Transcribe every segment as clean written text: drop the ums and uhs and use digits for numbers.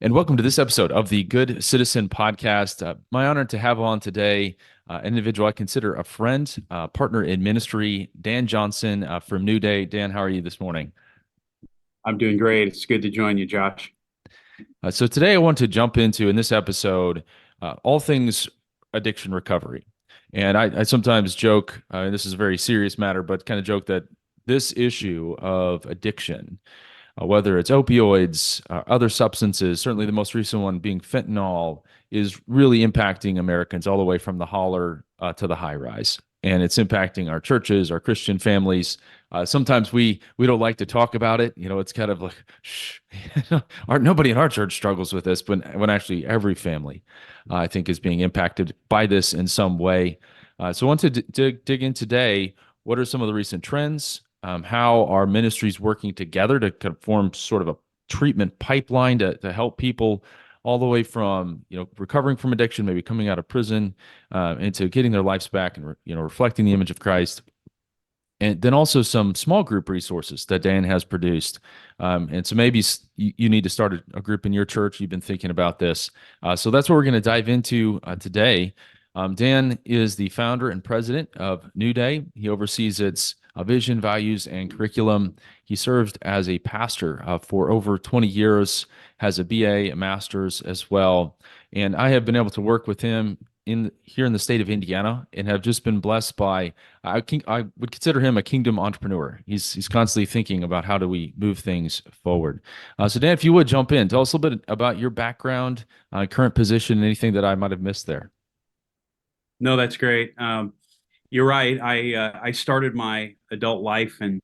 And welcome to this episode of the Good Citizen Podcast. My honor to have on today an individual I consider a friend, partner in ministry, Dan Johnson from NewDay. Dan, how are you this morning? I'm doing great. It's good to join you, Josh. So today I want to jump into, in this episode, all things addiction recovery. And I sometimes joke, and this is a very serious matter, but kind of joke that this issue of addiction, whether it's opioids, other substances, certainly the most recent one being fentanyl, is really impacting Americans all the way from the holler to the high rise. And it's impacting our churches, our Christian families. Sometimes we don't like to talk about it. It's kind of like, shh, nobody in our church struggles with this, but when actually every family, I think, is being impacted by this in some way. So I want to dig in today. What are some of the recent trends? How are ministries working together to kind of form sort of a treatment pipeline to help people all the way from recovering from addiction, maybe coming out of prison, into getting their lives back and reflecting the image of Christ, and then also some small group resources that Dan has produced. And so maybe you need to start a group in your church. You've been thinking about this. So that's what we're going to dive into today. Dan is the founder and president of NewDay. He oversees its vision, values, and curriculum. He served as a pastor for over 20 years, has a BA, a master's as well. And I have been able to work with him here in the state of Indiana and have just been blessed by. I would consider him a kingdom entrepreneur. He's constantly thinking about how do we move things forward. So Dan, if you would jump in, tell us a little bit about your background, current position, anything that I might have missed there. No, that's great. You're right. I started my adult life, and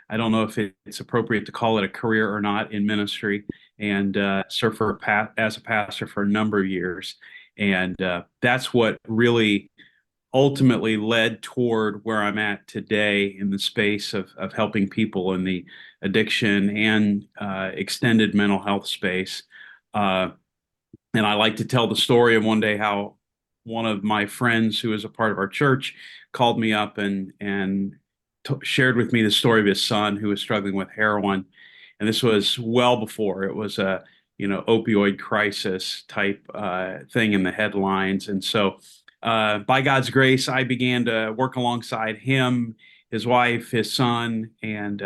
I don't know if it's appropriate to call it a career or not in ministry, and served as a pastor for a number of years, and that's what really ultimately led toward where I'm at today in the space of helping people in the addiction and extended mental health space. Uh, And I like to tell the story of one day how one of my friends who is a part of our church called me up and shared with me the story of his son who was struggling with heroin. And this was well before it was a opioid crisis type thing in the headlines. And so, by God's grace, I began to work alongside him, his wife, his son, and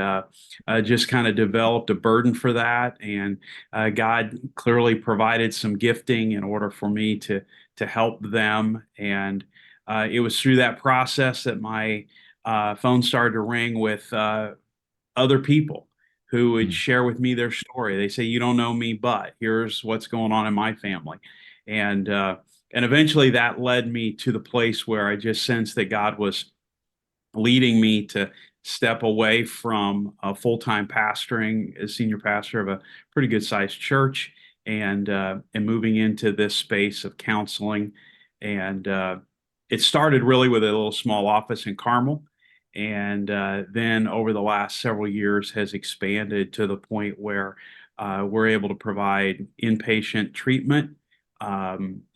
just kind of developed a burden for that. And God clearly provided some gifting in order for me to help them. And it was through that process that my phone started to ring with other people who would Hmm. share with me their story. They say, "You don't know me, but here's what's going on in my family," and uh, and eventually that led me to the place where I just sensed that God was leading me to step away from full-time pastoring as senior pastor of a pretty good sized church and moving into this space of counseling. And it started really with a little small office in Carmel, and then over the last several years has expanded to the point where we're able to provide inpatient treatment,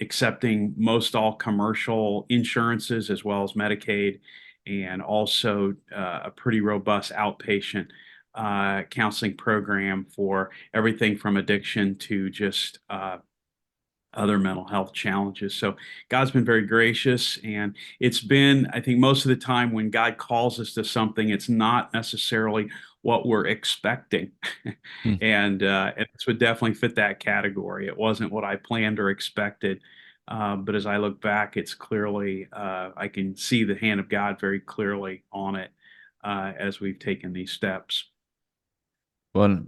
accepting most all commercial insurances as well as Medicaid, and also a pretty robust outpatient counseling program for everything from addiction to just other mental health challenges. So God's been very gracious, and it's been, I think, most of the time when God calls us to something, it's not necessarily what we're expecting, Hmm. and this would definitely fit that category. It wasn't what I planned or expected, but as I look back, it's clearly I can see the hand of God very clearly on it as we've taken these steps. Well,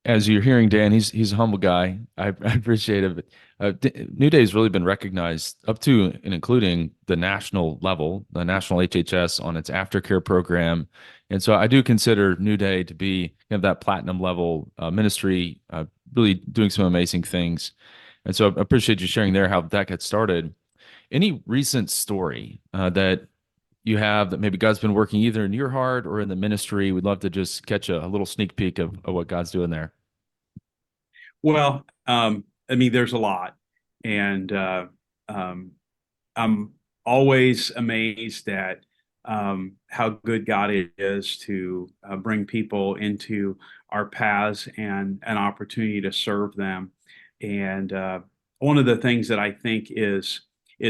as you're hearing Dan, he's a humble guy. I appreciate it. But, New Day has really been recognized up to and including the national level, the national HHS on its aftercare program. And so I do consider New Day to be that platinum level ministry, really doing some amazing things. And so I appreciate you sharing there how that got started. Any recent story that you have that maybe God's been working either in your heart or in the ministry? We'd love to just catch a little sneak peek of what God's doing there. Well, I mean, there's a lot, and um, I'm always amazed at how good God is to bring people into our paths and an opportunity to serve them. And one of the things that I think is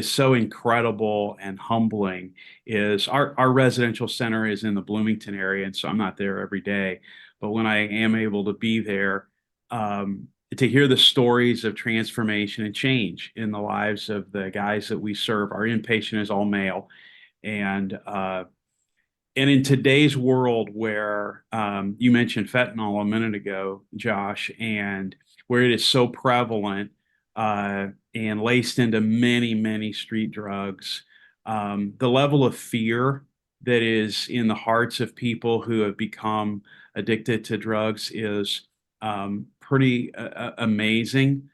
so incredible and humbling is our residential center is in the Bloomington area, and so I'm not there every day. But when I am able to be there, to hear the stories of transformation and change in the lives of the guys that we serve, our inpatient is all male, and in today's world where you mentioned fentanyl a minute ago, Josh, and where it is so prevalent and laced into many, many street drugs, the level of fear that is in the hearts of people who have become addicted to drugs is pretty amazing.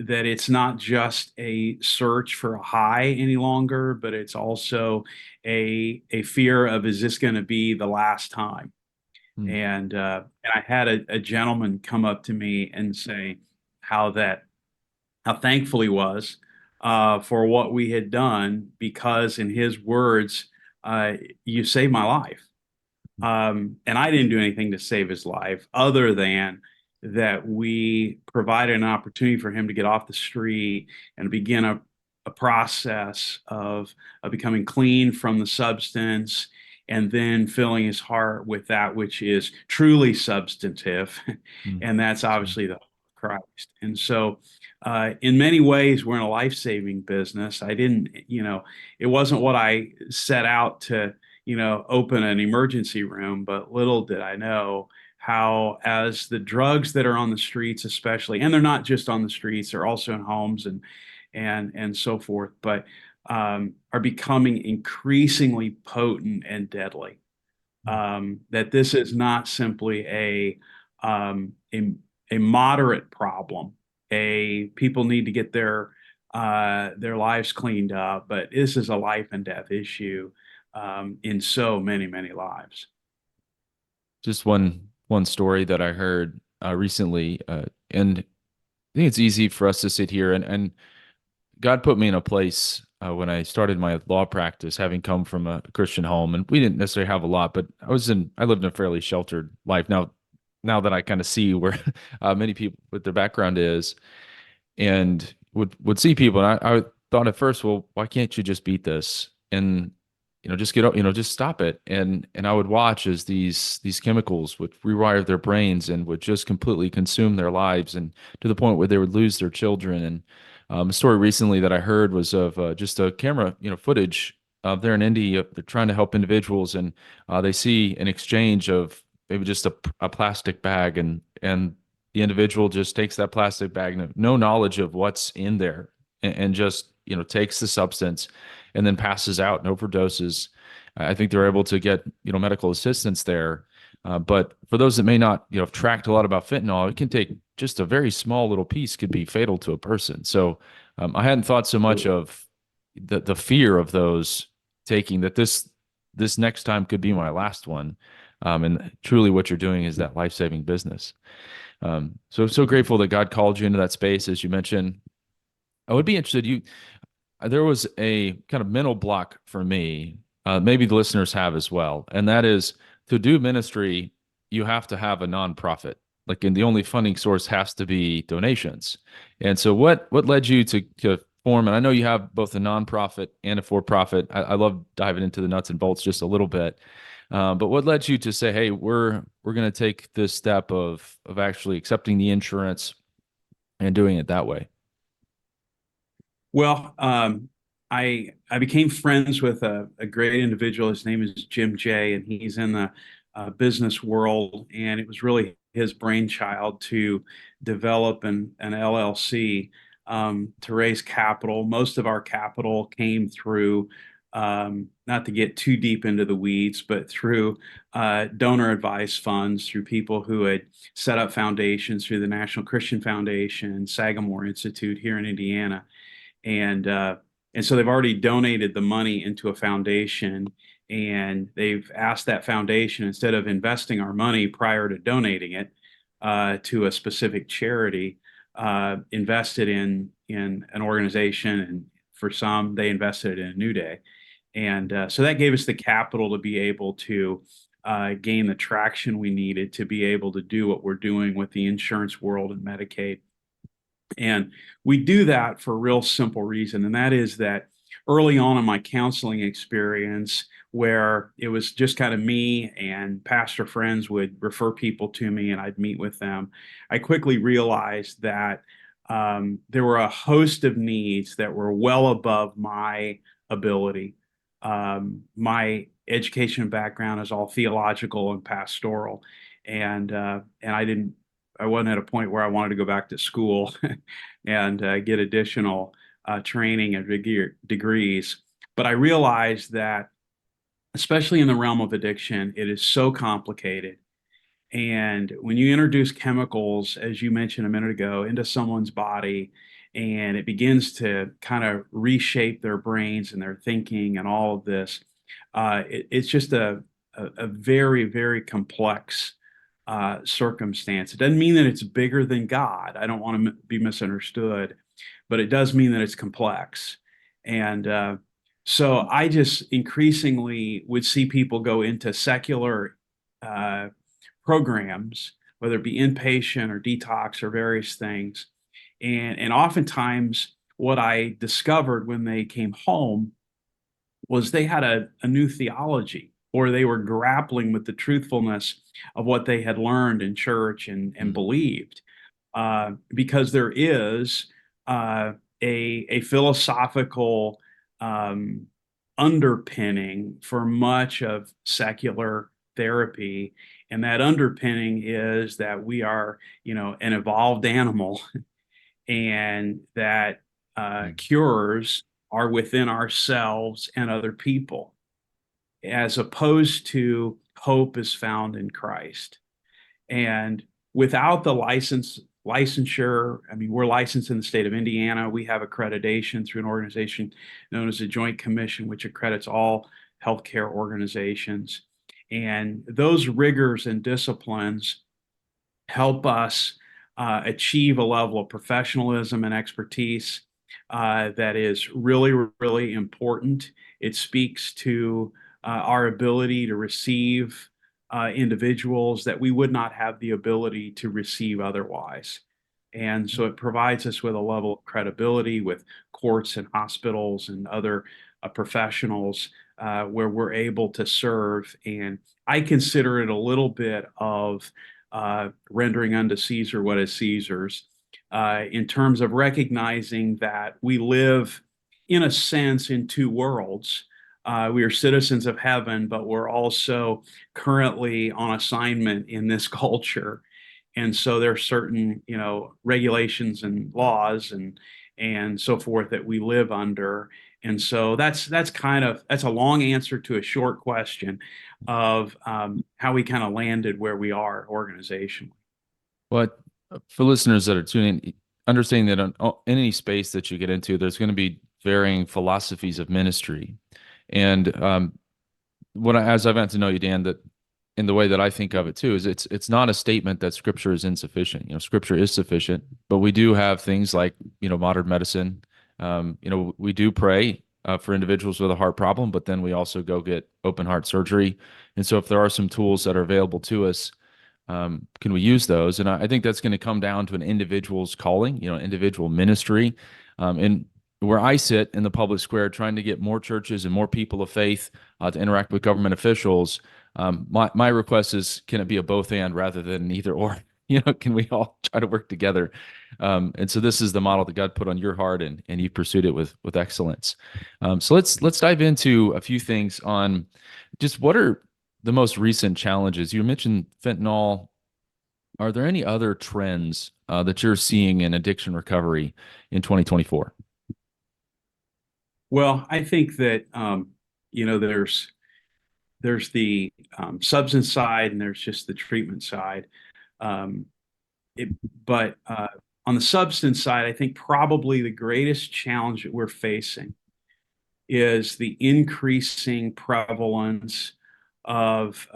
That it's not just a search for a high any longer, but it's also a fear of, is this going to be the last time? Hmm. And I had a gentleman come up to me and say how thankful he was for what we had done, because in his words, you saved my life. And I didn't do anything to save his life other than that we provided an opportunity for him to get off the street and begin a process of becoming clean from the substance, and then filling his heart with that which is truly substantive. Hmm. And that's So, obviously the Christ. And so, in many ways, we're in a life-saving business. I didn't, it wasn't what I set out to open an emergency room. But little did I know how, as the drugs that are on the streets, especially, and they're not just on the streets, they're also in homes and so forth, but are becoming increasingly potent and deadly. hmm. That this is not simply um, a, a moderate problem. People need to get their lives cleaned up, but this is a life and death issue in so many, many lives. Just one story that I heard recently, and I think it's easy for us to sit here and God put me in a place when I started my law practice, having come from a Christian home, and we didn't necessarily have a lot, but I lived in a fairly sheltered life. Now that I kind of see where many people with their background is, and would see people, and I thought at first, well, why can't you just beat this and just just stop it? And I would watch as these chemicals would rewire their brains and would just completely consume their lives, and to the point where they would lose their children. And a story recently that I heard was of just a camera footage there in India. They're trying to help individuals, and they see an exchange of maybe just a plastic bag, and the individual just takes that plastic bag, no knowledge of what's in there, and just takes the substance and then passes out and overdoses. I think they're able to get medical assistance there. But for those that may not have tracked a lot about fentanyl, it can take just a very small little piece could be fatal to a person. So I hadn't thought so much of the fear of those taking that this next time could be my last one. And truly what you're doing is that life-saving business. So grateful that God called you into that space, as you mentioned. I would be interested. There was a kind of mental block for me. Maybe the listeners have as well, and that is to do ministry. You have to have a nonprofit, and the only funding source has to be donations. And so, what led you to form? And I know you have both a nonprofit and a for-profit. I love diving into the nuts and bolts just a little bit. But what led you to say, "Hey, we're going to take this step of actually accepting the insurance and doing it that way?" Well, I became friends with a great individual. His name is Jim Jay, and he's in the business world. And it was really his brainchild to develop an LLC to raise capital. Most of our capital came through, not to get too deep into the weeds, but through donor advice funds, through people who had set up foundations through the National Christian Foundation, Sagamore Institute here in Indiana. And so they've already donated the money into a foundation, and they've asked that foundation, instead of investing our money prior to donating it to a specific charity, invested in an organization, and for some they invested in a NewDay. And so that gave us the capital to be able to gain the traction we needed to be able to do what we're doing with the insurance world and Medicaid. And we do that for a real simple reason, and that is that early on in my counseling experience, where it was just kind of me and pastor friends would refer people to me and I'd meet with them, I quickly realized that there were a host of needs that were well above my ability. My education background is all theological and pastoral, and I wasn't at a point where I wanted to go back to school and get additional training and degrees. But I realized that, especially in the realm of addiction, it is so complicated. And when you introduce chemicals, as you mentioned a minute ago, into someone's body, and it begins to kind of reshape their brains and their thinking and all of this, it's just a very, very complex circumstance. It doesn't mean that it's bigger than God. I don't want to be misunderstood, but it does mean that it's complex. And so I just increasingly would see people go into secular uh, programs, whether it be inpatient or detox or various things. And oftentimes, what I discovered when they came home was they had a new theology, or they were grappling with the truthfulness of what they had learned in church and Mm. believed. Because there is uh, a philosophical um, underpinning for much of secular therapy. And that underpinning is that we are, an evolved animal, and that Mm. cures are within ourselves and other people, as opposed to hope is found in Christ. And without the licensure, I mean, we're licensed in the state of Indiana. We have accreditation through an organization known as the Joint Commission, which accredits all healthcare organizations. And those rigors and disciplines help us achieve a level of professionalism and expertise that is really, really important. It speaks to our ability to receive individuals that we would not have the ability to receive otherwise. And so it provides us with a level of credibility with courts and hospitals and other professionals where we're able to serve. And I consider it a little bit of rendering unto Caesar what is Caesar's, in terms of recognizing that we live, in a sense, in two worlds. We are citizens of heaven, but we're also currently on assignment in this culture. And so there are certain, regulations and laws and so forth that we live under. And so that's a long answer to a short question of how we kind of landed where we are organizationally. But for listeners that are tuning in, understanding that in any space that you get into, there's going to be varying philosophies of ministry. And as I've gotten to know you, Dan, that in the way that I think of it too is it's not a statement that Scripture is insufficient. Scripture is sufficient, but we do have things like modern medicine. We do pray for individuals with a heart problem, but then we also go get open heart surgery. And so if there are some tools that are available to us, can we use those? And I think that's going to come down to an individual's calling, individual ministry. And where I sit in the public square, trying to get more churches and more people of faith to interact with government officials, my request is, can it be a both and rather than an either or? Can we all try to work together? And so this is the model that God put on your heart, and you pursued it with excellence. So let's dive into a few things on just what are the most recent challenges. You mentioned fentanyl. Are there any other trends that you're seeing in addiction recovery in 2024? Well, I think that there's the substance side, and there's just the treatment side. Um, it, but on the substance side, I think probably the greatest challenge that we're facing is the increasing prevalence of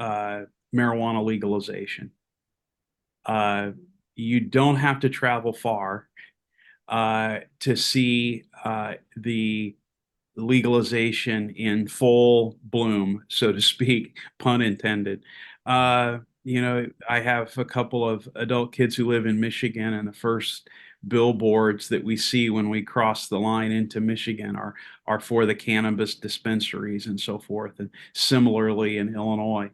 marijuana legalization. Uh, you don't have to travel far to see the legalization in full bloom, so to speak, pun intended. I have a couple of adult kids who live in Michigan, and the first billboards that we see when we cross the line into Michigan are for the cannabis dispensaries and so forth, and similarly in Illinois.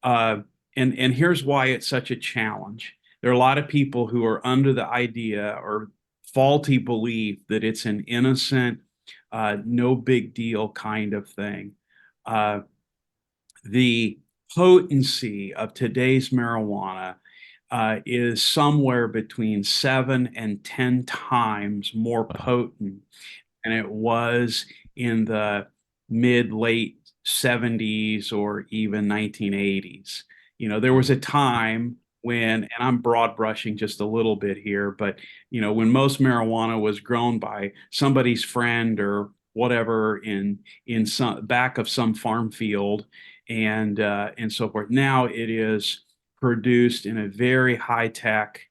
Uh, and here's why it's such a challenge. There are a lot of people who are under the idea or faulty belief that it's an innocent, no big deal kind of thing. Uh, the potency of today's marijuana is somewhere between 7 and 10 times more Wow. potent than it was in the mid late 70s or even 1980s. There was a time when, and I'm broad brushing just a little bit here, but when most marijuana was grown by somebody's friend or whatever in some back of some farm field and so forth. Now it is produced in a very high tech,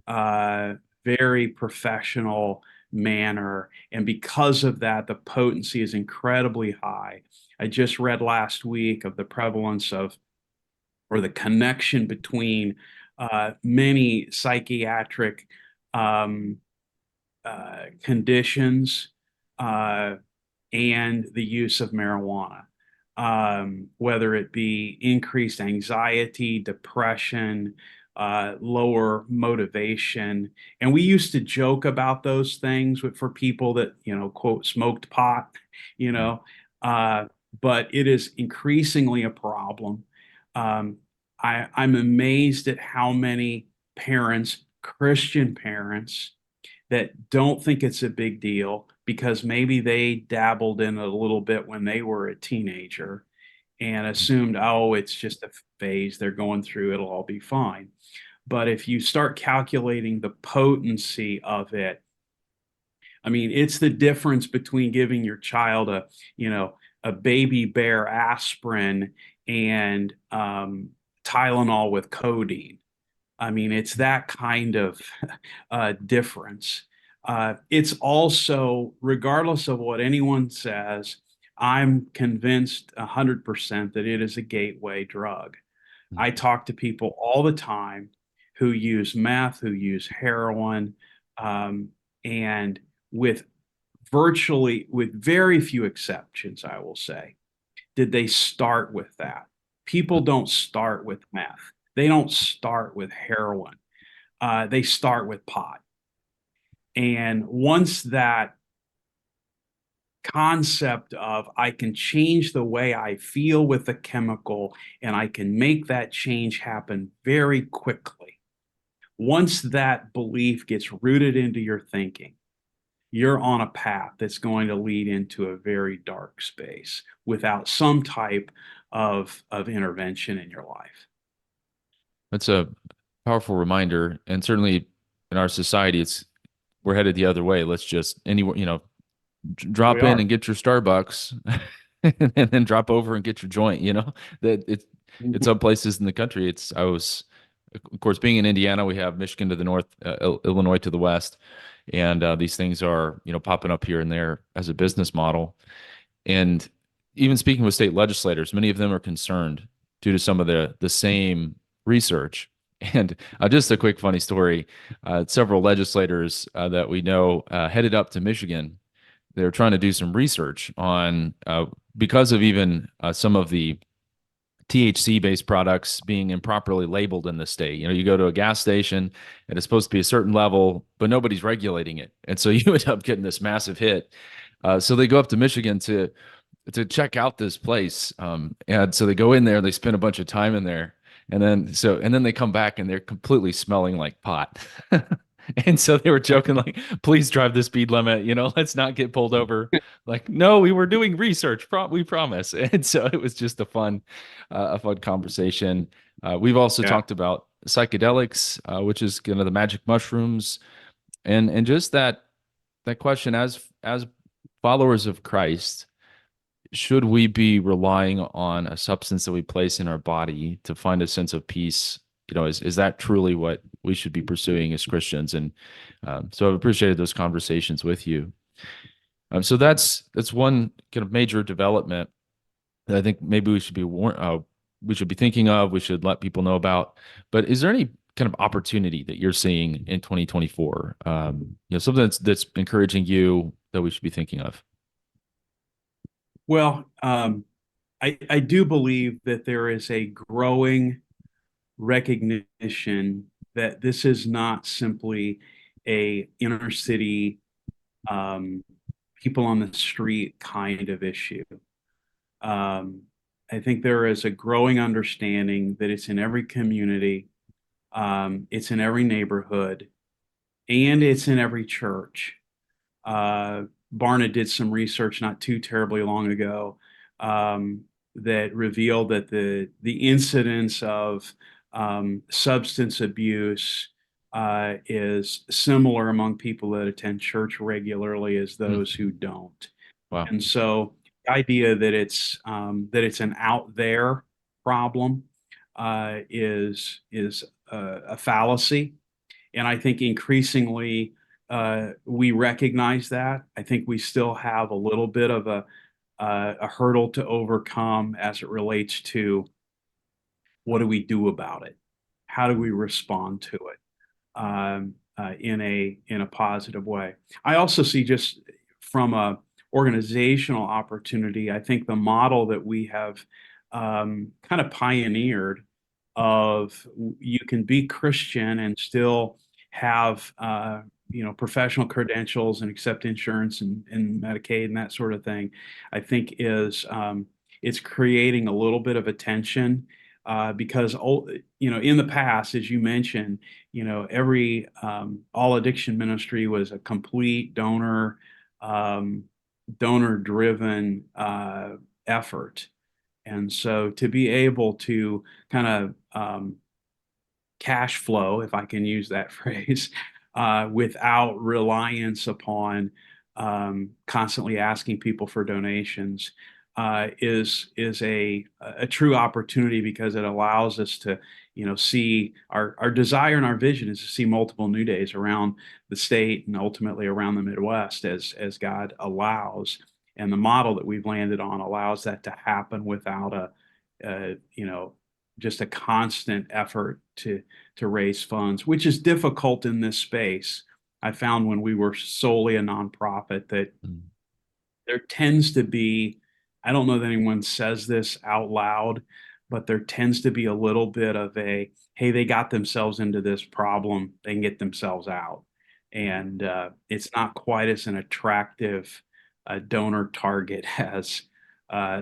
uh, very professional manner. And because of that, the potency is incredibly high. I just read last week of the prevalence of, or the connection between many psychiatric um, conditions uh, and the use of marijuana, whether it be increased anxiety, depression, lower motivation. And we used to joke about those things for people that, quote, smoked pot, you know, uh, but it is increasingly a problem. Um, I'm amazed at how many parents, Christian parents, that don't think it's a big deal because maybe they dabbled in it a little bit when they were a teenager and assumed, oh, it's just a phase they're going through, it'll all be fine. But if you start calculating the potency of it, I mean, it's the difference between giving your child a baby bear aspirin and Tylenol with codeine. I mean, it's that kind of difference. It's also, regardless of what anyone says, I'm convinced 100% that it is a gateway drug. I talk to people all the time who use meth, who use heroin, um, and with with very few exceptions, I will say, did they start with that? People don't start with meth. They don't start with heroin. They start with pot. And once that concept of I can change the way I feel with a chemical and I can make that change happen very quickly, once that belief gets rooted into your thinking, you're on a path that's going to lead into a very dark space without some type of intervention in your life. That's a powerful reminder, and certainly in our society, it's we're headed the other way. Let's just anywhere, We drop in are. and get your Starbucks, and then drop over and get your joint. That it's Mhm. some places in the country. I was, of course, being in Indiana, we have Michigan to the north, Illinois to the west, and these things are popping up here and there as a business model. And even speaking with state legislators, many of them are concerned due to some of the same research. And just a quick funny story: several legislators that we know headed up to Michigan. They're trying to do some research on because of even some of the THC based products being improperly labeled in the state. You go to a gas station and it's supposed to be a certain level, but nobody's regulating it. And so you end up getting this massive hit. So they go up to Michigan to check out this place. And so they go in there, they spend a bunch of time in there, and then they come back and they're completely smelling like pot. And so they were joking like, please drive the speed limit, let's not get pulled over. Like, no, we were doing research, we promise. And so it was just a fun conversation. We've also Yeah. talked about psychedelics, which is kind of the magic mushrooms, and just that question as followers of Christ, should we be relying on a substance that we place in our body to find a sense of peace? Is that truly what we should be pursuing as Christians? And so I've appreciated those conversations with you. So that's one kind of major development that I think maybe we should be we should be thinking of, we should let people know about. But is there any kind of opportunity that you're seeing in 2024? Something that's encouraging you that we should be thinking of. Well, I do believe that there is a growing recognition that this is not simply a inner city, um, people on the street kind of issue. Um, I think there is a growing understanding that it's in every community, it's in every neighborhood, and it's in every church. Uh, Barna did some research not too terribly long ago, um, that revealed that the incidence of substance abuse is similar among people that attend church regularly as Hmm. those who don't. Wow. And so the idea that it's an out there problem is a fallacy. And I think increasingly we recognize that. I think we still have a little bit of a hurdle to overcome as it relates to what do we do about it? How do we respond to it in a positive way? I also see, just from a organizational opportunity, I think the model that we have kind of pioneered of you can be Christian and still have professional credentials and accept insurance and Medicaid and that sort of thing, I think is it's creating a little bit of attention because in the past, as you mentioned, every all addiction ministry was a complete um, donor driven effort. And so to be able to kind of cash flow, if I can use that phrase, without reliance upon constantly asking people for donations, is a true opportunity, because it allows us to see our desire and our vision is to see multiple new days around the state and ultimately around the Midwest as God allows. And the model that we've landed on allows that to happen without just a constant effort to raise funds, which is difficult in this space. I found when we were solely a nonprofit that Mm. there tends to be, I don't know that anyone says this out loud, but there tends to be a little bit of a, hey, they got themselves into this problem, they can get themselves out. And it's not quite as an attractive donor target as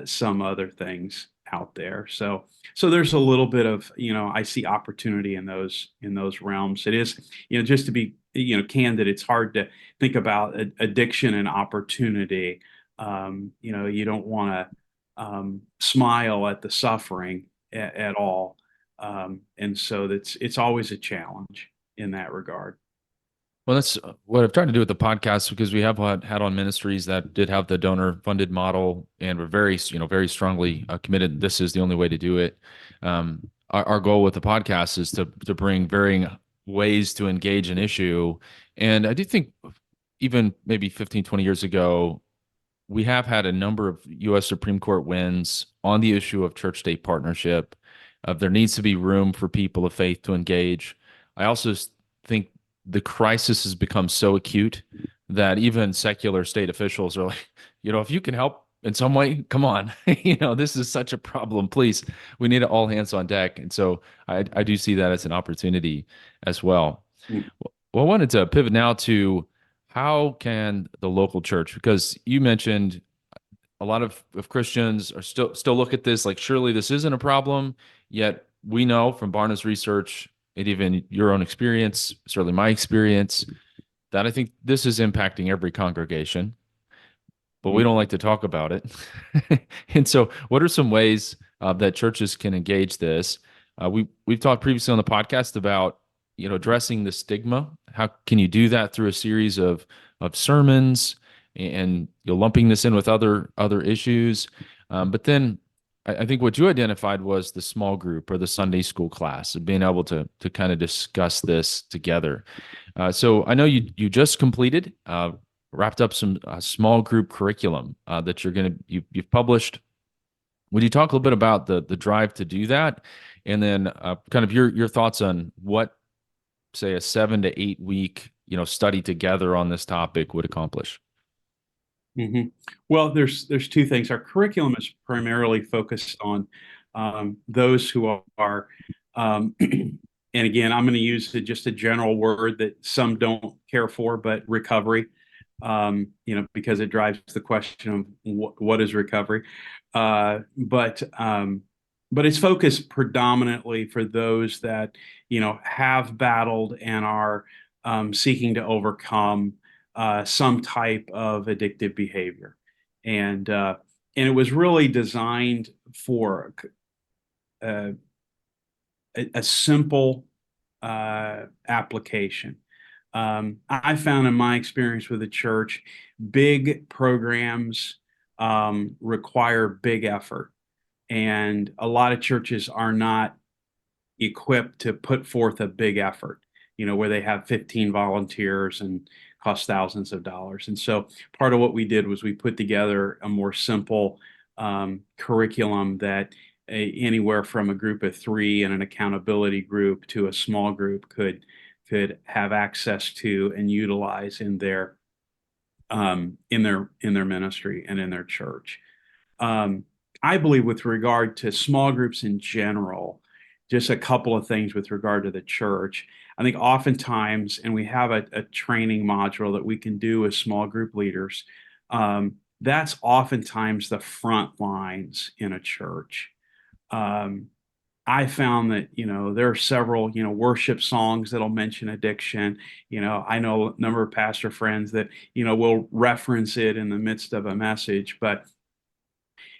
some other things out there. So there's a little bit of, I see opportunity in those realms. It is, just to be, candid, it's hard to think about addiction and opportunity. You don't want to smile at the suffering at all. And so it's always a challenge in that regard. Well, that's what I've tried to do with the podcast, because we have had on ministries that did have the donor funded model and were very strongly committed. This is the only way to do it. Our goal with the podcast is to bring varying ways to engage an issue. And I do think even maybe 15, 20 years ago, we have had a number of U.S. Supreme Court wins on the issue of church-state partnership. There needs to be room for people of faith to engage. I also think the crisis has become so acute that even secular state officials are like, if you can help in some way, come on. This is such a problem. Please, we need all hands on deck. And so I do see that as an opportunity as well. Mm. Well, I wanted to pivot now to how can the local church, because you mentioned a lot of Christians are still look at this like surely this isn't a problem, yet we know from Barna's research and even your own experience, certainly my experience, that I think this is impacting every congregation, but we Mm. don't like to talk about it. And so, what are some ways that churches can engage this? We've talked previously on the podcast about addressing the stigma. How can you do that through a series of sermons and lumping this in with other issues? But then I think what you identified was the small group or the Sunday school class, and being able to kind of discuss this together. So I know you just completed wrapped up some small group curriculum that you've published. Would you talk a little bit about the drive to do that, and then kind of your thoughts on what, say, a 7 to 8 week study together on this topic would accomplish? hmm Well, there's two things. Our curriculum is primarily focused on those who are, and again, I'm going to use just a general word that some don't care for, but recovery. Because it drives the question of what is recovery. But it's focused predominantly for those that have battled and are seeking to overcome some type of addictive behavior, and it was really designed for uh, a simple application. I found in my experience with the church, big programs require big effort, and a lot of churches are not equipped to put forth a big effort, where they have 15 volunteers and cost thousands of dollars. And so part of what we did was we put together a more simple curriculum that anywhere from a group of three and an accountability group to a small group could have access to and utilize in their ministry and in their church. Um, I believe with regard to small groups in general, just a couple of things with regard to the church. I think oftentimes, and we have a training module that we can do with small group leaders. That's oftentimes the front lines in a church. Um, I found that, there are several, worship songs that'll mention addiction. I know a number of pastor friends that, will reference it in the midst of a message, but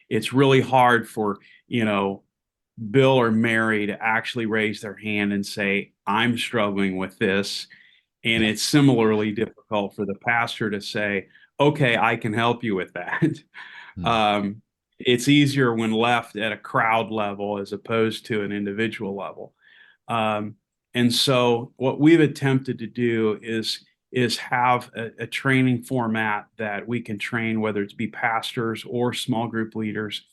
it's really hard for, Bill or Mary to actually raise their hand and say, I'm struggling with this. And Yeah. it's similarly difficult for the pastor to say, okay, I can help you with that. Hmm. um, it's easier when left at a crowd level as opposed to an individual level. Um, and so what we've attempted to do is have a training format that we can train, whether it's be pastors or small group leaders.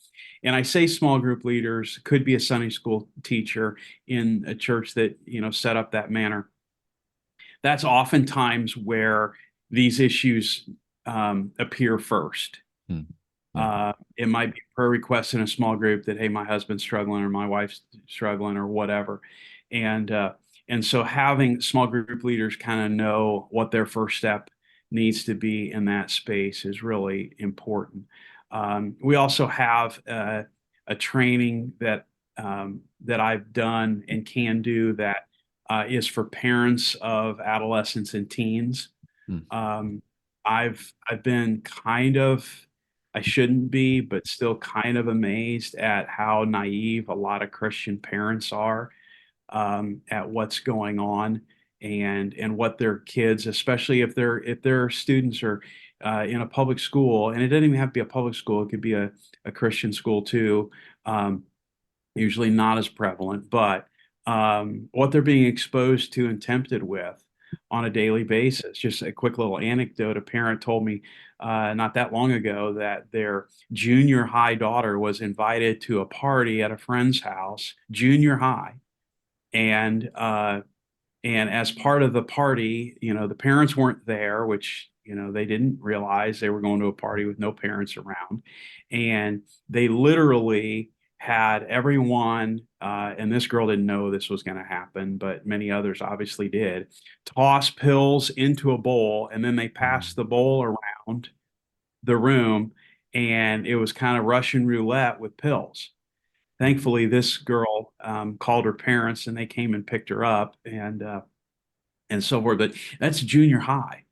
And I say small group leaders, could be a Sunday school teacher in a church that, set up that manner. That's oftentimes where these issues appear first. Hmm. Hmm. It might be a prayer request in a small group that, hey, my husband's struggling or my wife's struggling or whatever. And uh, and so having small group leaders kind of know what their first step needs to be in that space is really important. We also have a training that I've done and can do that is for parents of adolescents and teens. Hmm. Um, I've been kind of, I shouldn't be, but still kind of amazed at how naive a lot of Christian parents are at what's going on and what their kids, especially if their students are in a public school, and it doesn't even have to be a public school; it could be a Christian school too. Um, Usually not as prevalent, but what they're being exposed to and tempted with on a daily basis. Just a quick little anecdote. A parent told me not that long ago that their junior high daughter was invited to a party at a friend's house, junior high. And and as part of the party, the parents weren't there, which, they didn't realize they were going to a party with no parents around. And they literally had everyone, and this girl didn't know this was going to happen, but many others obviously did, toss pills into a bowl, and then they passed the bowl around the room, and it was kind of Russian roulette with pills. Thankfully, this girl called her parents, and they came and picked her up, and so forth. But that's junior high.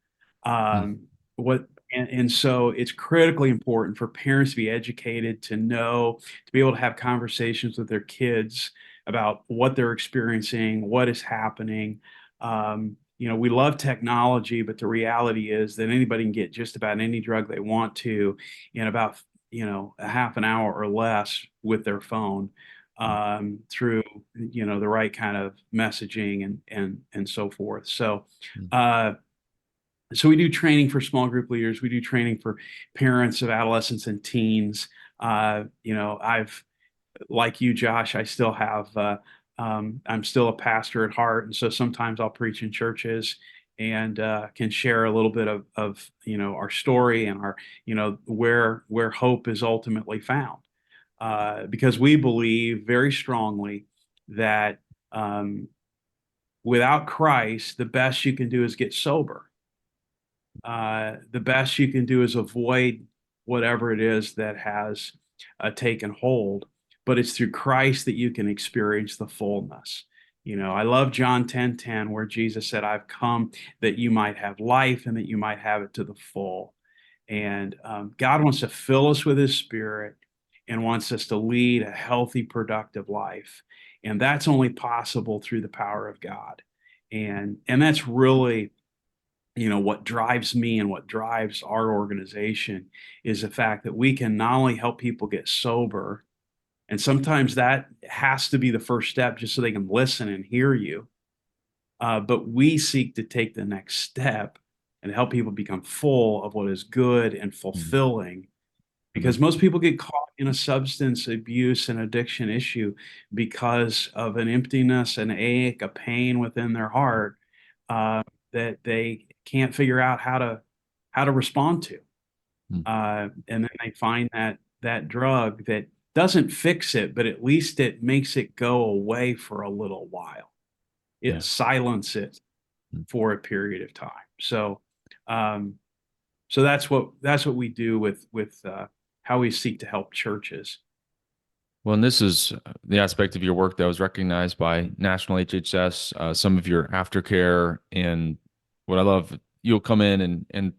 Hmm. What and so it's critically important for parents to be educated, to know, to be able to have conversations with their kids about what they're experiencing, what is happening. We love technology, but the reality is that anybody can get just about any drug they want to in about a half an hour or less with their phone through the right kind of messaging and so forth. Hmm. Uh, so we do training for small group leaders. We do training for parents of adolescents and teens. I've like you, Josh, I still have, I'm still a pastor at heart. And so sometimes I'll preach in churches and can share a little bit of our story and where hope is ultimately found. Because we believe very strongly that um, without Christ, the best you can do is get sober. The best you can do is avoid whatever it is that has taken hold, but it's through Christ that you can experience the fullness. I love John 10:10, where Jesus said, I've come that you might have life and that you might have it to the full. And God wants to fill us with his spirit and wants us to lead a healthy, productive life. And that's only possible through the power of God. And that's really what drives me and what drives our organization is the fact that we can not only help people get sober, and sometimes that has to be the first step just so they can listen and hear you, but we seek to take the next step and help people become full of what is good and Mhm. fulfilling, because Amen. most people get caught in a substance abuse and addiction issue because of an emptiness, an ache, a pain within their heart, uh, that they can't figure out how to respond to, Mm. and then they find that drug that doesn't fix it, but at least it makes it go away for a little while. It Yeah. silences it Mm. for a period of time. Um, so that's what we do with how we seek to help churches. Well, and this is the aspect of your work that was recognized by National HHS, some of your aftercare. And what I love, you'll come in and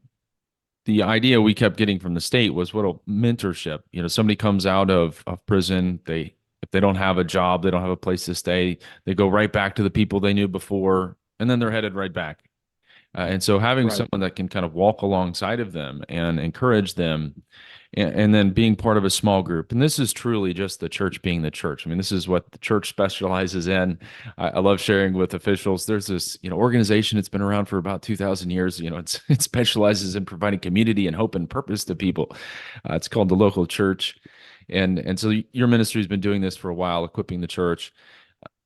the idea we kept getting from the state was what a mentorship. Somebody comes out of prison, if they don't have a job, they don't have a place to stay, they go right back to the people they knew before, and then they're headed right back. And so having Right. someone that can kind of walk alongside of them and encourage them, and then being part of a small group. And this is truly just the church being the church. I mean, this is what the church specializes in. I love sharing with officials. There's this, organization that's been around for about 2,000 years. It specializes in providing community and hope and purpose to people. It's called the local church. And so your ministry has been doing this for a while, equipping the church.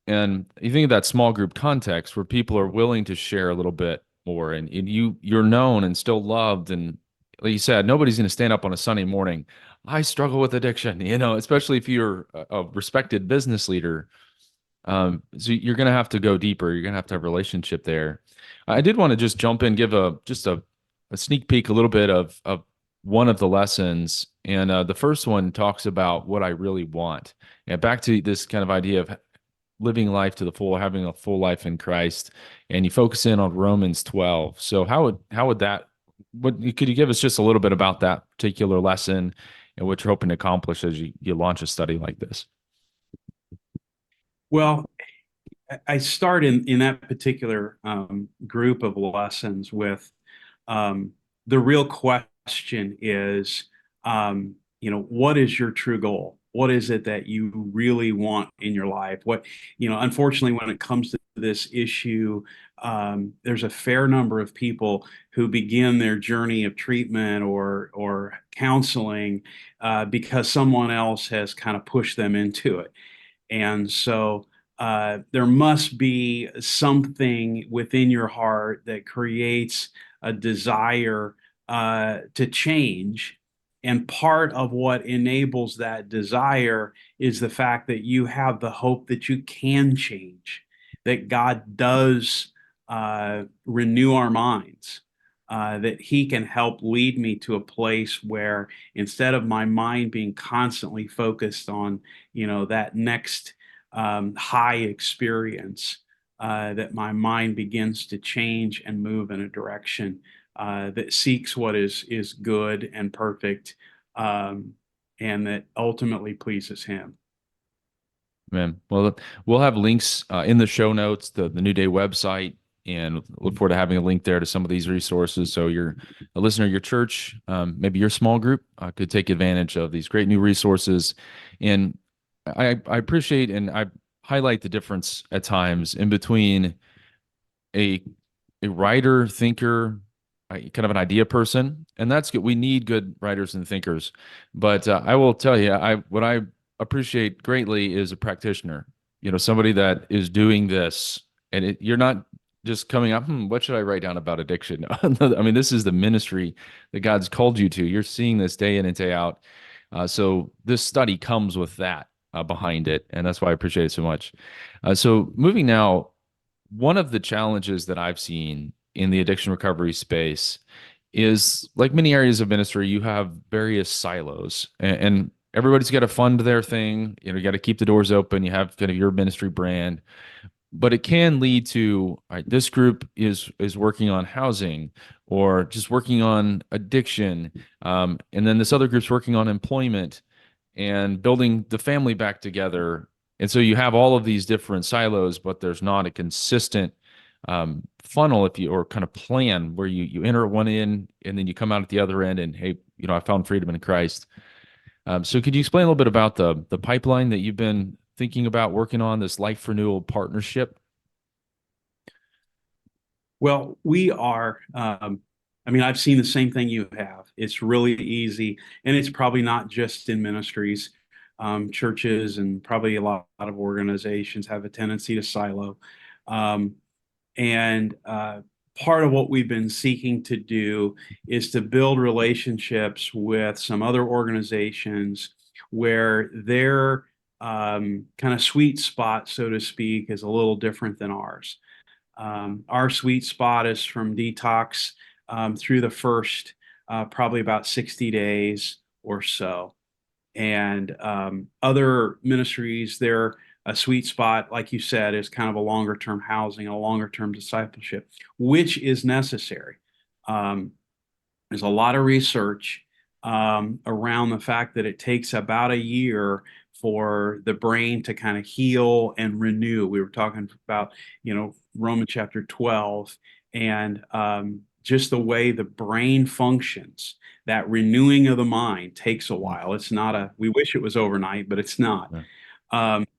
And you think of that small group context where people are willing to share a little bit more, and you're known and still loved. And like you said, nobody's going to stand up on a Sunday morning. I struggle with addiction, especially if you're a respected business leader. So you're going to have to go deeper. You're going to have a relationship there. I did want to just jump in, give a sneak peek, a little bit of one of the lessons. And the first one talks about what I really want. And back to this kind of idea of living life to the full, having a full life in Christ, and you focus in on Romans 12. So how would that, what could you give us just a little bit about that particular lesson and what you're hoping to accomplish as you launch a study like this? Well, I start in that particular group of lessons with um, the real question is, what is your true goal? What is it that you really want in your life? Unfortunately, when it comes to this issue, there's a fair number of people who begin their journey of treatment or counseling because someone else has kind of pushed them into it. And so there must be something within your heart that creates a desire to change. And part of what enables that desire is the fact that you have the hope that you can change, that God does renew our minds. That he can help lead me to a place where instead of my mind being constantly focused on that next high experience, that my mind begins to change and move in a direction that seeks what is good and perfect, um, and that ultimately pleases him. Man, well, we'll have links in the show notes, the New Day website, and look forward to having a link there to some of these resources. So you're a listener, your church, maybe your small group could take advantage of these great new resources. And I appreciate and I highlight the difference at times in between a a writer, thinker, kind of an idea person, and that's good. We need good writers and thinkers. But I will tell you, I what I appreciate greatly is a practitioner. Somebody that is doing this, and you're not just coming up. What should I write down about addiction? I mean, this is the ministry that God's called you to. You're seeing this day in and day out. So this study comes with that behind it, and that's why I appreciate it so much. So moving now, one of the challenges that I've seen in the addiction recovery space is, like many areas of ministry, you have various silos, and everybody's got to fund their thing. You got to keep the doors open. You have kind of your ministry brand, but it can lead to, all right, this group is working on housing or just working on addiction, and then this other group's working on employment and building the family back together. And so you have all of these different silos, but there's not a consistent funnel, if you, or kind of plan where you enter one in and then you come out at the other end and, hey, I found freedom in Christ. So could you explain a little bit about the pipeline that you've been thinking about working on, this life renewal partnership? Well, we are, I mean, I've seen the same thing you have. It's really easy, and it's probably not just in ministries. Churches and probably a lot of organizations have a tendency to silo. Um, and part of what we've been seeking to do is to build relationships with some other organizations where their kind of sweet spot, so to speak, is a little different than ours. Our sweet spot is from detox through the first probably about 60 days or so. And other ministries, they're a sweet spot, like you said, is kind of a longer term housing, a longer term discipleship, which is necessary. Um, there's a lot of research around the fact that it takes about a year for the brain to kind of heal and renew. We were talking about, Romans chapter 12, and just the way the brain functions, that renewing of the mind takes a while. It's not we wish it was overnight, but it's not. Yeah.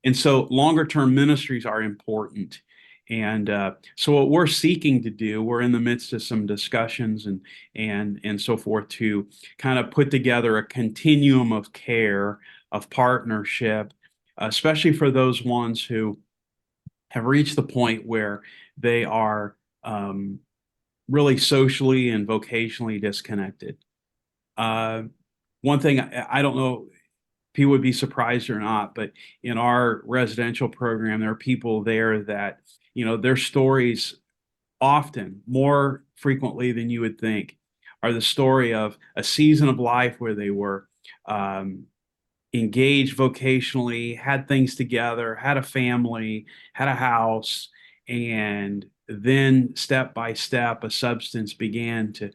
And so longer term ministries are important. And so what we're seeking to do, we're in the midst of some discussions and so forth to kind of put together a continuum of care, of partnership, especially for those ones who have reached the point where they are really socially and vocationally disconnected. Uh, One thing I don't know, people would be surprised or not, but in our residential program, there are people there that, their stories often, more frequently than you would think, are the story of a season of life where they were um, engaged vocationally, had things together, had a family, had a house, and then step by step, a substance began to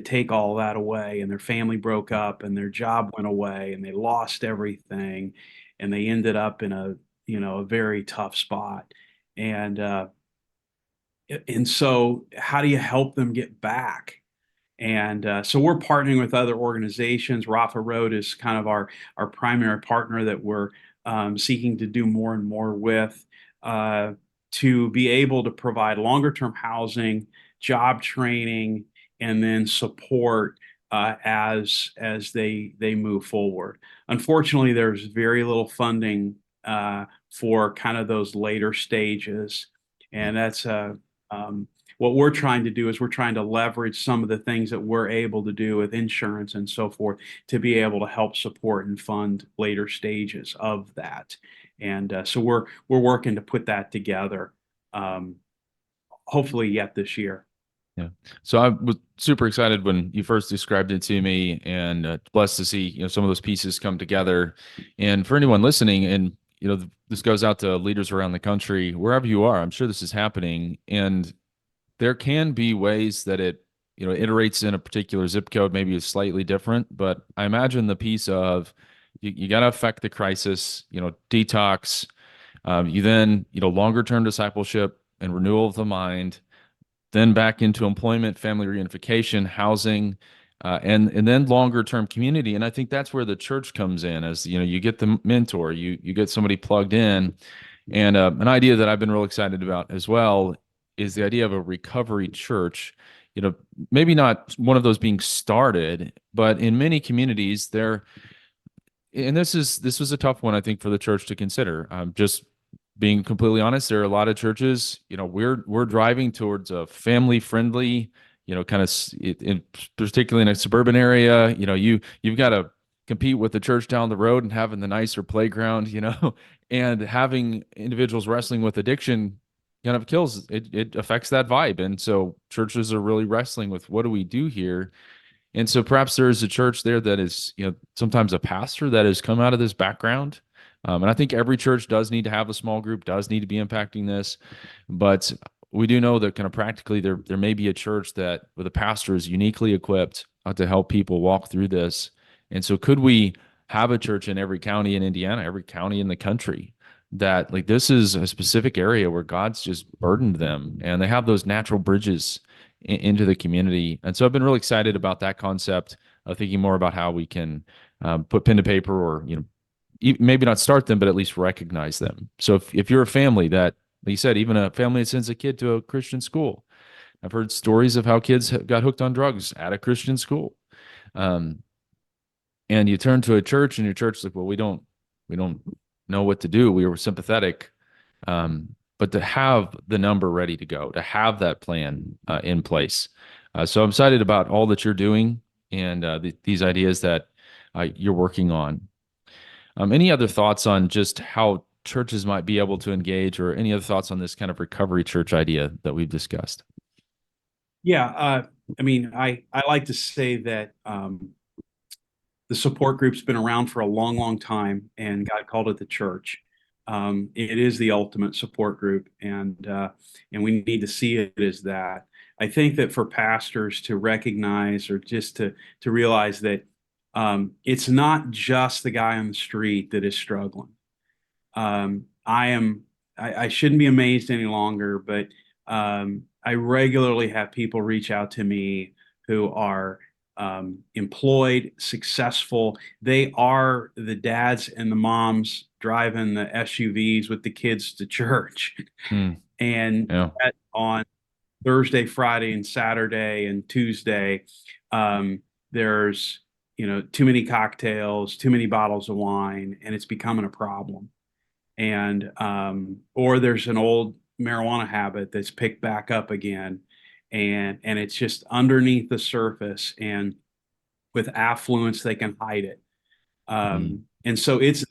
take all that away, and their family broke up, and their job went away, and they lost everything, and they ended up in a very tough spot, and so how do you help them get back? And so we're partnering with other organizations. Rafa Road is kind of our primary partner that we're seeking to do more and more with, uh, to be able to provide longer term housing, job training, and then support as they move forward. Unfortunately, there's very little funding for kind of those later stages, and that's um, what we're trying to do is we're trying to leverage some of the things that we're able to do with insurance and so forth to be able to help support and fund later stages of that. And so we're working to put that together, um, hopefully yet this year. Yeah. So I was super excited when you first described it to me, and blessed to see some of those pieces come together. And for anyone listening, and this goes out to leaders around the country, wherever you are, I'm sure this is happening, and there can be ways that it iterates in a particular zip code, maybe is slightly different. But I imagine the piece of you got to affect the crisis, detox, you then longer term discipleship and renewal of the mind, then back into employment, family reunification, housing, and then longer term community. And I think that's where the church comes in, as you get the mentor, you get somebody plugged in, and an idea that I've been real excited about as well is the idea of a recovery church. maybe not one of those being started, but in many communities there, and this was a tough one, I think, for the church to consider. Just being completely honest, there are a lot of churches, we're driving towards a family friendly, kind of particularly in a suburban area, you've got to compete with the church down the road and having the nicer playground, and having individuals wrestling with addiction kind of kills it. It affects that vibe. And so churches are really wrestling with, what do we do here? And so perhaps there is a church there that is, sometimes a pastor that has come out of this background. And I think every church does need to have a small group, does need to be impacting this. But we do know that kind of practically there may be a church that where the pastor is uniquely equipped to help people walk through this. And so could we have a church in every county in Indiana, every county in the country, that like this is a specific area where God's just burdened them and they have those natural bridges into the community. And so I've been really excited about that concept of thinking more about how we can put pen to paper, or maybe not start them, but at least recognize them. So if you're a family that, like you said, even a family that sends a kid to a Christian school, I've heard stories of how kids got hooked on drugs at a Christian school. And you turn to a church and your church is like, well, we don't know what to do. We were sympathetic. But to have the number ready to go, to have that plan in place. So I'm excited about all that you're doing and these ideas that you're working on. Any other thoughts on just how churches might be able to engage, or any other thoughts on this kind of recovery church idea that we've discussed? Yeah, I mean, I like to say that the support group's been around for a long, long time, and God called it the church. It is the ultimate support group, and we need to see it as that. I think that for pastors to recognize, or just to realize that it's not just the guy on the street that is struggling. I shouldn't be amazed any longer, but I regularly have people reach out to me who are employed, successful. They are the dads and the moms driving the SUVs with the kids to church. Hmm. And Yeah. that on Thursday, Friday, and Saturday and Tuesday, there's too many cocktails, too many bottles of wine, and it's becoming a problem. And or there's an old marijuana habit that's picked back up again, and it's just underneath the surface, and with affluence they can hide it. Hmm. And so it's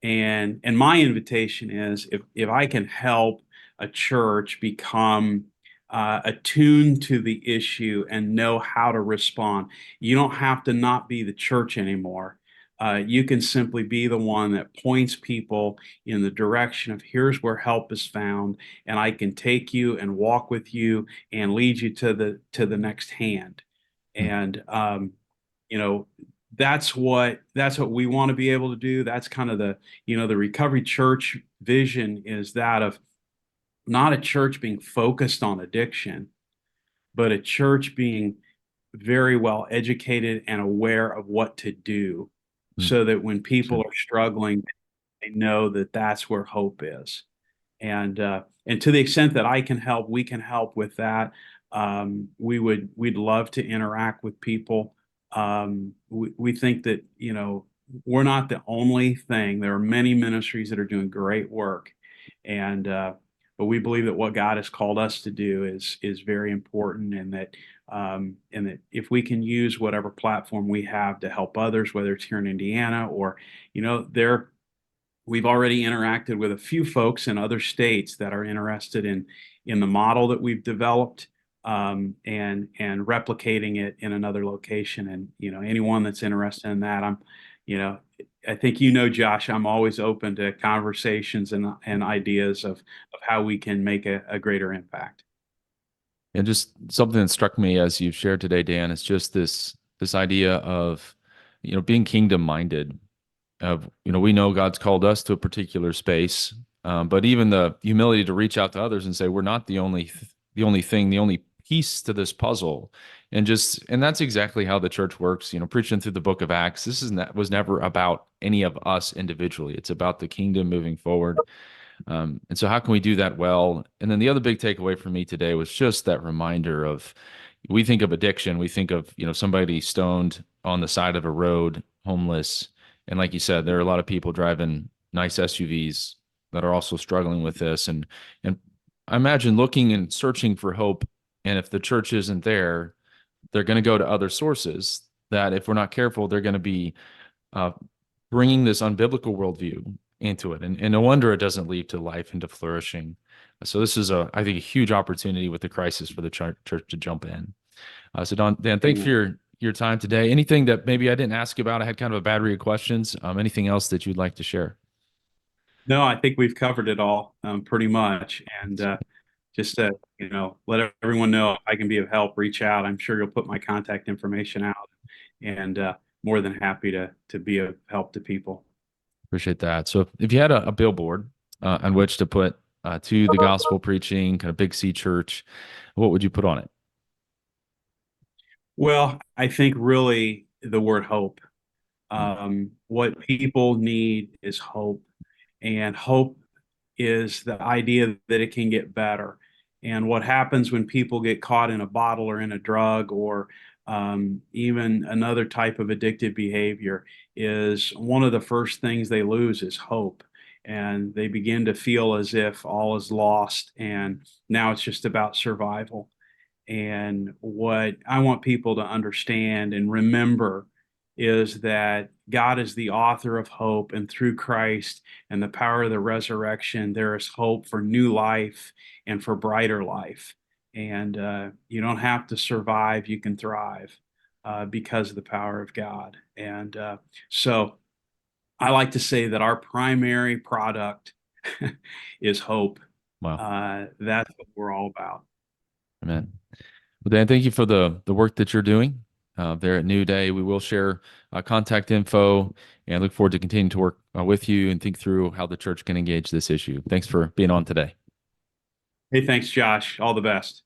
and my invitation is, if I can help a church become attuned to the issue and know how to respond. You don't have to not be the church anymore. You can simply be the one that points people in the direction of, here's where help is found, and I can take you and walk with you and lead you to the next hand. Hmm. And you know that's what we want to be able to do. That's kind of the recovery church vision, is that of not a church being focused on addiction, but a church being very well educated and aware of what to do, Hmm. so that when people Sure. are struggling, they know that that's where hope is. And to the extent that I can help, we can help with that. We'd love to interact with people. We think that we're not the only thing. There are many ministries that are doing great work, and but we believe that what God has called us to do is very important, and that if we can use whatever platform we have to help others, whether it's here in Indiana or there. We've already interacted with a few folks in other states that are interested in the model that we've developed, and replicating it in another location. And anyone that's interested in that, you know, I think Josh, I'm always open to conversations and ideas of how we can make a greater impact. And just something that struck me as you've shared today, Dan, is just this idea of, being kingdom minded. Of, we know God's called us to a particular space, but even the humility to reach out to others and say we're not the only thing, the only piece to this puzzle. And that's exactly how the church works. Preaching through the book of Acts, this was never about any of us individually. It's about the kingdom moving forward. And so how can we do that well? And then the other big takeaway for me today was just that reminder of, we think of addiction, we think of, somebody stoned on the side of a road, homeless. And like you said, there are a lot of people driving nice SUVs that are also struggling with this. And I imagine looking and searching for hope. And if the church isn't there, they're going to go to other sources that, if we're not careful, they're going to be uh, bringing this unbiblical worldview into it. And no wonder it doesn't lead to life and to flourishing. So this is I think, a huge opportunity with the crisis for the church to jump in. So Dan, thanks for Amen. your time today. Anything that maybe I didn't ask about? I had kind of a battery of questions. Anything else that you'd like to share? No, I think we've covered it all pretty much. And just to, let everyone know I can be of help, reach out. I'm sure you'll put my contact information out, and more than happy to be of help to people. Appreciate that. So if you had a billboard on which to put to the gospel preaching, kind of Big C church, what would you put on it? Well, I think really the word hope. Hmm. What people need is hope, and hope is the idea that it can get better. And what happens when people get caught in a bottle or in a drug or even another type of addictive behavior is one of the first things they lose is hope. And they begin to feel as if all is lost and now it's just about survival. And what I want people to understand and remember is that God is the author of hope, and through Christ and the power of the resurrection, there is hope for new life and for brighter life. And you don't have to survive, you can thrive because of the power of God. And so I like to say that our primary product is hope. Wow. That's what we're all about. Amen. Well, Dan, thank you for the work that you're doing there at New Day. We will share contact info and look forward to continuing to work with you and think through how the church can engage this issue. Thanks for being on today. Hey, thanks, Josh. All the best.